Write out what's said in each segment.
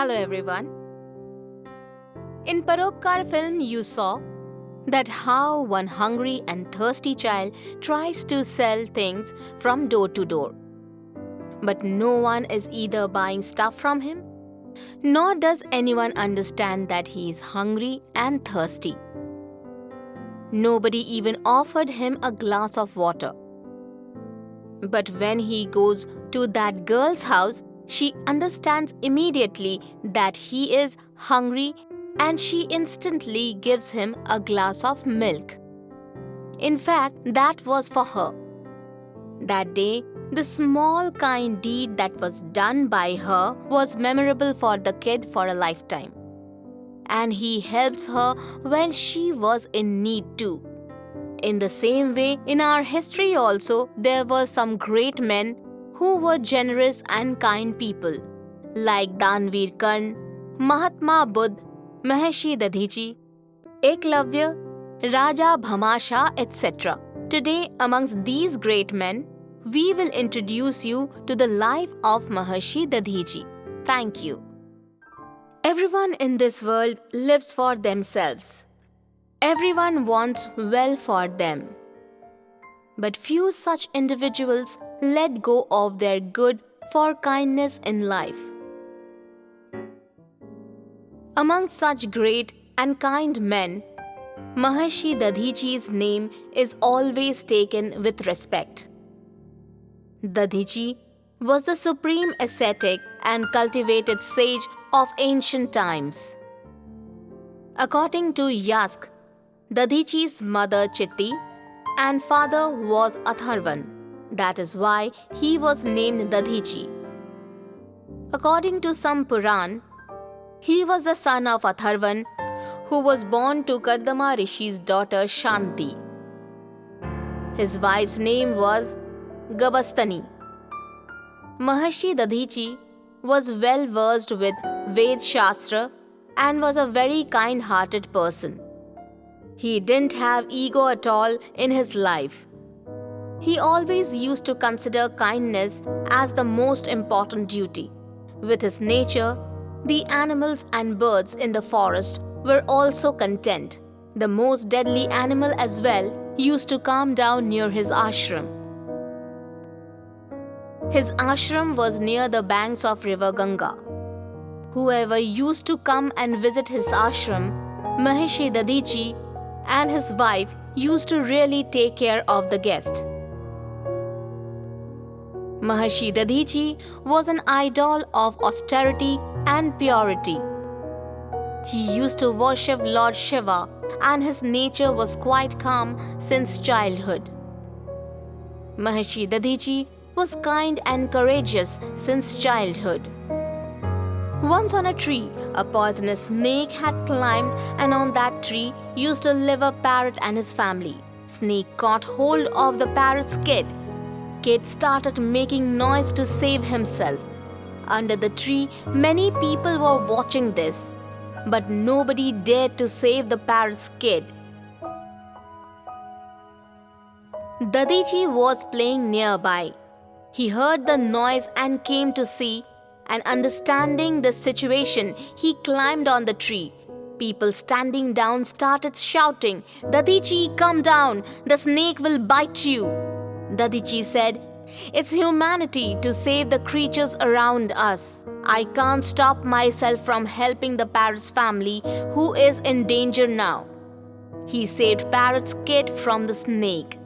Hello everyone. In Paropkar film you saw that how one hungry and thirsty child tries to sell things from door to door. But no one is either buying stuff from him, nor does anyone understand that he is hungry and thirsty. Nobody even offered him a glass of water. But when he goes to that girl's house, she understands immediately that he is hungry and she instantly gives him a glass of milk. In fact, that was for her. That day, the small kind deed that was done by her was memorable for the kid for a lifetime. And he helps her when she was in need too. In the same way, in our history also, there were some great men who were generous and kind people, like Danveer Karn, Mahatma Buddha, Maharshi Dadhiji, Eklavya, Raja Bhamasha, etc. Today, amongst these great men, we will introduce you to the life of Maharshi Dadhiji. Thank you. Everyone in this world lives for themselves. Everyone wants well for them. But few such individuals let go of their good for kindness in life. Among such great and kind men, Maharshi Dadhiji's name is always taken with respect. Dadhiji was the supreme ascetic and cultivated sage of ancient times. According to Yask, Dadhiji's mother Chitti and father was Atharvan. That is why he was named Dadhiji. According to some Puran, he was the son of Atharvan, who was born to Kardama Rishi's daughter Shanti. His wife's name was Gabastani. Maharshi Dadhiji was well versed with Ved Shastra and was a very kind-hearted person. He didn't have ego at all in his life. He always used to consider kindness as the most important duty. With his nature, the animals and birds in the forest were also content. The most deadly animal as well used to calm down near his ashram. His ashram was near the banks of river Ganga. Whoever used to come and visit his ashram, Maharshi Dadhiji and his wife used to really take care of the guest. Maharshi Dadhiji was an idol of austerity and purity. He used to worship Lord Shiva and his nature was quite calm since childhood. Maharshi Dadhiji was kind and courageous since childhood. Once on a tree, a poisonous snake had climbed and on that tree used to live a parrot and his family. Snake caught hold of the parrot's kid. Kid started making noise to save himself. Under the tree, many people were watching this, but nobody dared to save the parrot's kid. Dadhiji was playing nearby. He heard the noise and came to see, and understanding the situation, he climbed on the tree. People standing down started shouting, "Dadhiji, come down, the snake will bite you." Dadhiji said, "It's humanity to save the creatures around us. I can't stop myself from helping the parrot's family who is in danger now." He saved parrot's kid from the snake.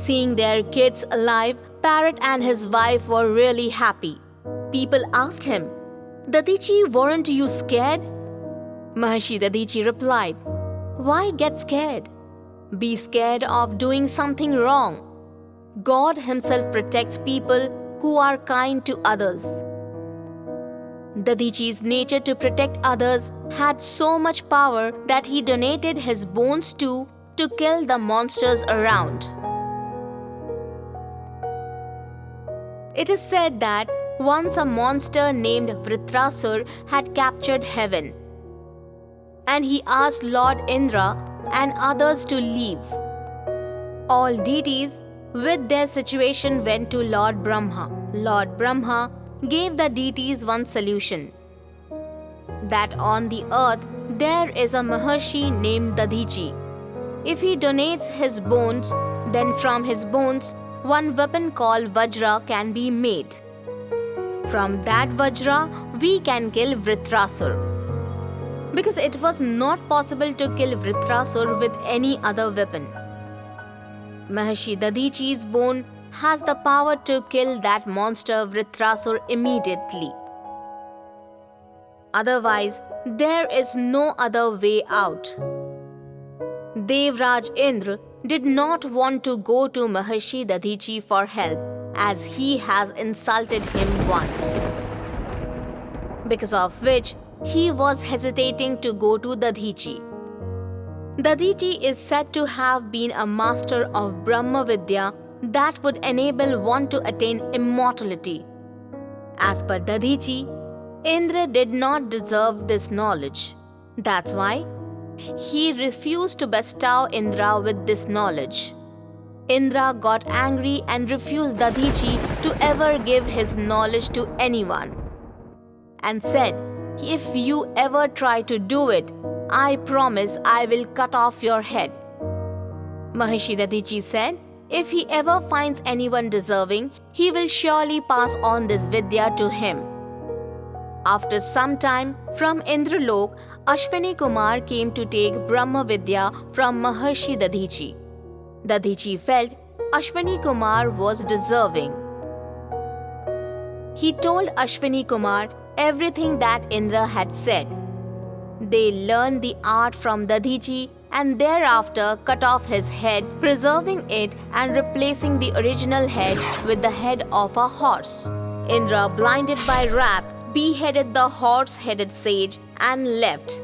Seeing their kids alive, Parrot and his wife were really happy. People asked him, "Dadhiji, weren't you scared?" Maharshi Dadhiji replied, "Why get scared? Be scared of doing something wrong. God himself protects people who are kind to others." Dadhiji's nature to protect others had so much power that he donated his bones to kill the monsters around. It is said that once a monster named Vritrasur had captured heaven, and he asked Lord Indra and others to leave. All deities with their situation went to Lord Brahma. Lord Brahma gave the deities one solution. that on the earth there is a Maharshi named Dadichi. If he donates his bones, then from his bones, one weapon called Vajra can be made. From that Vajra, we can kill Vritrasur. Because it was not possible to kill Vritrasur with any other weapon. Maharshi Dadichi's bone has the power to kill that monster Vritrasur immediately. Otherwise, there is no other way out. Devraj Indra did not want to go to Maharshi Dadichi for help, as he has insulted him once. Because of which, he was hesitating to go to Dadichi. Dadichi is said to have been a master of Brahma Vidya that would enable one to attain immortality. As per Dadichi, Indra did not deserve this knowledge. That's why he refused to bestow Indra with this knowledge. Indra got angry and refused Dadichi to ever give his knowledge to anyone, and said, "If you ever try to do it, I promise I will cut off your head." Maharshi Dadichi said, if he ever finds anyone deserving, he will surely pass on this Vidya to him. After some time, from Indralok, Ashwini Kumar came to take Brahma Vidya from Maharshi Dadichi. Dadichi felt Ashwini Kumar was deserving. He told Ashwini Kumar everything that Indra had said. They learned the art from Dadichi and thereafter cut off his head, preserving it and replacing the original head with the head of a horse. Indra, blinded by wrath, beheaded the horse-headed sage and left.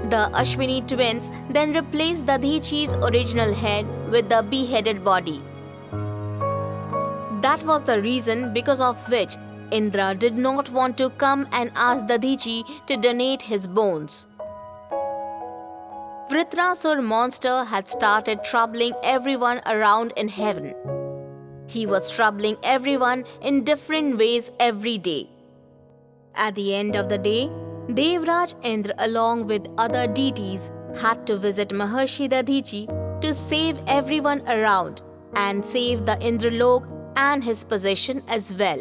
The Ashwini twins then replaced Dadichi's original head with the beheaded body. That was the reason because of which Indra did not want to come and ask Dadichi to donate his bones. Vritrasur monster had started troubling everyone around in heaven. He was troubling everyone in different ways every day. At the end of the day, Devraj Indra along with other deities had to visit Maharshi Dadichi to save everyone around and save the Indralok and his possession as well.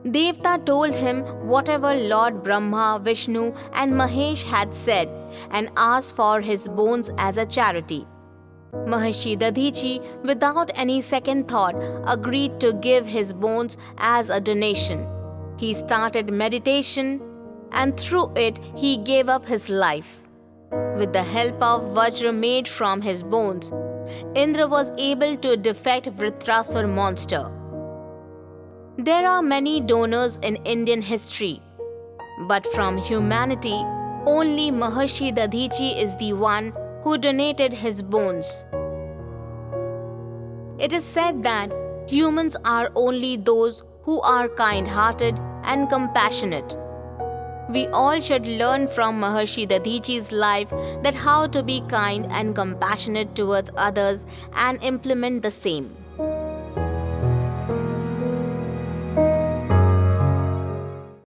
Devta told him whatever Lord Brahma, Vishnu and Mahesh had said and asked for his bones as a charity. Maharshi Dadichi, without any second thought, agreed to give his bones as a donation. He started meditation and through it he gave up his life. With the help of Vajra made from his bones, Indra was able to defeat Vritrasur monster. There are many donors in Indian history, but from humanity, only Maharshi Dadichi is the one who donated his bones. It is said that humans are only those who are kind-hearted and compassionate. We all should learn from Maharshi Dadichi's life that how to be kind and compassionate towards others and implement the same.